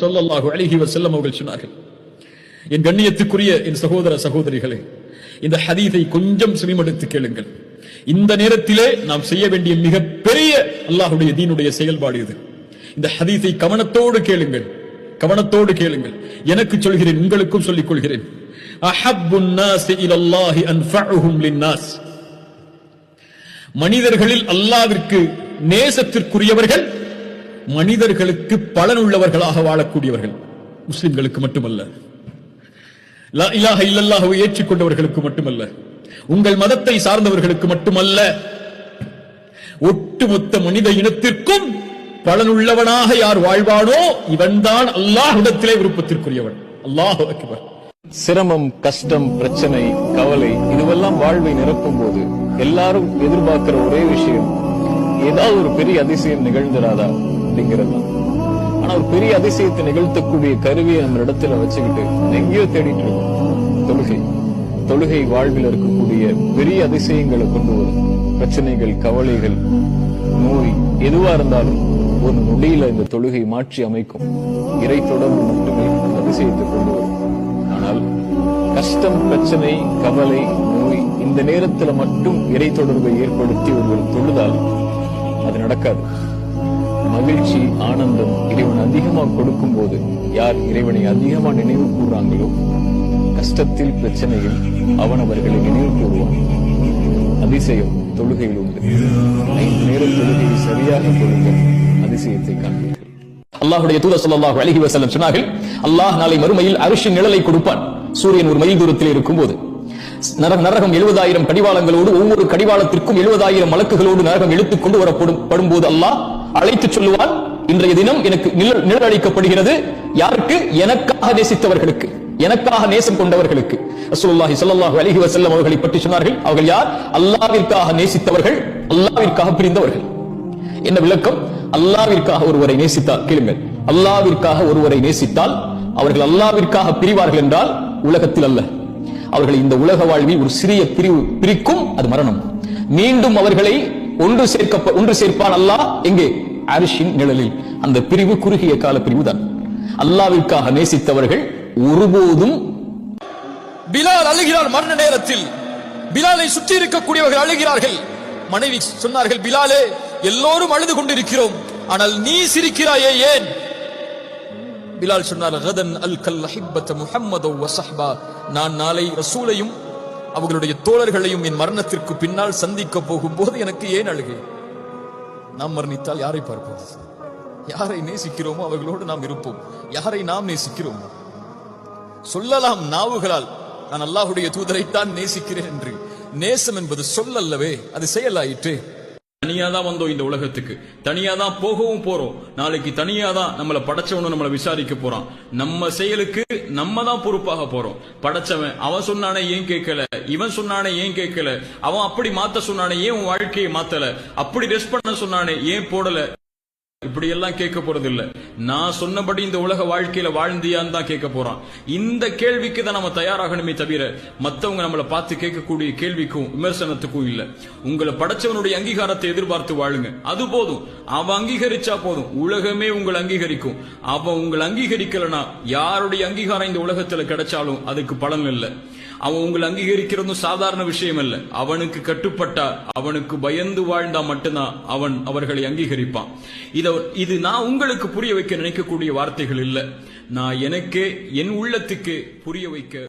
ஸல்லல்லாஹு அலைஹி வஸல்லம் அவர்கள் சொன்னார்கள், என் கண்ணியத்துக்குரிய என் சகோதர சகோதரிகளே, இந்த ஹதீஸை கொஞ்சம் செவிமடுத்து கேளுங்கள். இந்த நேரத்திலே நாம் செய்ய வேண்டிய மிகப்பெரிய அல்லாஹ்வுடைய தீனுடைய செயல்பாடு இது. இந்த ஹதீஸை கவனத்தோடு கேளுங்கள், கவனத்தோடு கேளுங்கள். எனக்கு சொல்கிறேன், உங்களுக்கும் சொல்லிக் கொள்கிறேன். அஹப்புன் நாஸி இலல்லாஹி அன்ஃபஉஹும் லின்னாஸ். மனிதர்களில் அல்லாஹ்விற்கு நேசத்திற்குரியவர்கள் மனிதர்களுக்கு பலனுள்ளவர்களாக வாழக்கூடியவர்கள். முஸ்லிம்களுக்கு மட்டுமல்ல, லா இலாஹ இல்லல்லாஹ்வை ஏற்றுக்கொண்டவர்களுக்கு மட்டுமல்ல, உங்கள் மதத்தை சார்ந்தவர்களுக்கு மட்டுமல்ல, ஒட்டுமொத்த மனித இனத்திற்கும் பலனுள்ளவனாக யார் வாழ்வானோ இவன்தான் அல்லாஹ்விடத்திலே விருப்பத்திற்குரியவன். அல்லாஹு அக்பர். சிரமம், கஷ்டம், பிரச்சனை, கவலை இதுவெல்லாம் வாழ்வை நிரப்பும் போது எல்லாரும் எதிர்பார்க்கிற ஒரே விஷயம், ஏதாவது ஒரு பெரிய அதிசயம் நிகழ்ந்துராதா அப்படிங்கிறது. ஆனா ஒரு பெரிய அதிசயத்தை நிகழ்த்தக்கூடிய கருவியை நம்ம இடத்துல வச்சுக்கிட்டு எங்கேயோ தேடிட்டு இருக்கோம். தொழுகை வாழ்வில் இருக்கக்கூடிய பெரிய அதிசயங்களை கொண்டு வரும். பிரச்சனைகள், கவலைகள், நோய் எதுவா இருந்தாலும் ஒரு நொடியில இந்த தொழுகை மாற்றி அமைக்கும். இறை தொடர்பு மட்டுமே அந்த அதிசயத்தை கொண்டு வரும். ஆனால் கஷ்டம், பிரச்சனை, கவலை, நோய் இந்த நேரத்துல மட்டும் இறை தொடர்பை ஏற்படுத்தி ஒருவர் தொழுதால் அது நடக்காது. மகிழ்ச்சி, ஆனந்தம் இறைவன் அதிகமா கொடுக்கும் போது யார் இறைவனை அதிகமா நினைவு கூறுறாங்களோ கஷ்டத்தில், பிரச்சனையில் அவன் அவர்களை நினைவு கூறுவான். அதிசயம் தொழுகையில் உண்டு. 5 நேர தொழுகையை சரியாக தொழுங்கள், அதிசயத்தை காண்பீர்கள். அல்லாஹ்வுடைய தூதர் ஸல்லல்லாஹு அலைஹி வஸல்லம் சொன்னார்கள், அல்லாஹ் நாளை மறுமையில் அர்ஷின் நிழலை கொடுப்பான். சூரியன் ஒரு மைல் தூரத்தில் இருக்கும்போது நரகம் 70,000 கடிவாளங்களோடு, ஒவ்வொரு கடிவாளத்திற்கும் 70,000 மலக்குகளோடு நரகம் இழுத்துக் கொண்டு வரப்படும் போது அல்லாஹ் அழைத்து சொல்லுவான், இன்றைய தினம் எனக்கு நிழல் அளிக்கப்படுகிறது. யாருக்கு? எனக்காக நேசித்தவர்களுக்கு, எனக்காக நேசம் கொண்டவர்களுக்கு. ரசூலுல்லாஹி ஸல்லல்லாஹு அலைஹி வஸல்லம் அவர்களை பற்றி சொன்னார்கள், அவர்கள் யார்? அல்லாஹ்விற்காக நேசித்தவர்கள், அல்லாஹ்விற்காக பிரிந்தவர்கள். என்ன விளக்கம்? அல்லாஹ்விற்காக ஒருவரை நேசித்தால், கேளுங்கள், அல்லாஹ்விற்காக ஒருவரை நேசித்தால் அவர்கள் அல்லாஹ்விற்காக பிரிவார்கள் என்றால் உலகத்தில் அல்ல, அவர்களை இந்த உலக வாழ்வில் ஒரு சிறிய பிரிக்கும், அது மரணம். மீண்டும் அவர்களை ஒன்று சேர்ப்பான் அல்லாஹ். எங்கே? அர்ஷின் நிழலில். அந்த பிரிவு குறுகிய கால பிரிவு தான். அல்லாஹ்விற்காக நேசித்தவர்கள் ஒருபோதும். பிலால் அழுகிறார் மரண நேரத்தில். பிலாலை சுற்றி இருக்கக்கூடியவர்கள் அழுகிறார்கள். மனைவி சொன்னார்கள், பிலாலே, எல்லோரும் அழுது கொண்டிருக்கிறோம், ஆனால் நீ சிரிக்கிறாயே ஏன்? பிலால் சொன்னார், கதன் அல்கல் ஹிப்பத முஹம்மது வ ஸஹ்பா. நான் நாளை ரசூலையும் அவர்களுடைய தோழர்களையும் என் மரணத்திற்கு பின்னால் சந்திக்க போகும்போது எனக்கு ஏன் அழுகை? நாம் மரணித்தால் யாரை பார்ப்போம்? யாரை நேசிக்கிறோமோ அவர்களோடு நாம் இருப்போம். யாரை நாம் நேசிக்கிறோம்? சொல்லலாம் நாவுகளால், நான் அல்லாஹ்வுடைய தூதரைத்தான் நேசிக்கிறேன் என்று. நேசம் என்பது சொல்லல்லவே, அது செயலாயிற்று. தனியாதான் வந்தோம் இந்த உலகத்துக்கு, தனியாதான் போகவும் போறோம். நாளைக்கு தனியாதான் நம்மளை படைச்சவனும் நம்மளை விசாரிக்க போறான். நம்ம செயலுக்கு நம்ம தான் பொறுப்பாக போறோம். படைச்சவன் அவன் சொன்னானே ஏன் கேட்கல, இவன் சொன்னானே ஏன் கேட்கல, அவன் அப்படி மாத்த சொன்னானே ஏன் உன் வாழ்க்கையை மாத்தல, அப்படி ரெஸ்ட் பண்ண சொன்னானே ஏன் போடல, இப்படி எல்லாம் கேட்க போறது இல்ல. நான் சொன்னபடி இந்த உலக வாழ்க்கையில வாழ்ந்தியான்னு தான் கேட்க போறான். இந்த கேள்விக்கு தான் நம்ம தயாராகணுமே தவிர மத்தவங்க நம்மளை பார்த்து கேட்கக்கூடிய கேள்விக்கும் விமர்சனத்துக்கும் இல்ல. உங்களை படைச்சவனுடைய அங்கீகாரத்தை எதிர்பார்த்து வாழுங்க, அது போதும். அவன் அங்கீகரிச்சா போதும், உலகமே உங்களை அங்கீகரிக்கும். அவன் உங்களை அங்கீகரிக்கலனா யாருடைய அங்கீகாரம் இந்த உலகத்துல கிடைச்சாலும் அதுக்கு பலன் இல்லை. அவன் உங்களை அங்கீகரிக்கிறதும் சாதாரண விஷயம் அல்ல. அவனுக்கு கட்டுப்பட்டா, அவனுக்கு பயந்து வாழ்ந்தா மட்டும்தான் அவன் அவர்களை அங்கீகரிப்பான். இது நான் உங்களுக்கு புரிய வைக்க நினைக்கக்கூடிய வார்த்தைகள் இல்ல, நான் எனக்கே என் உள்ளத்துக்கு புரிய வைக்க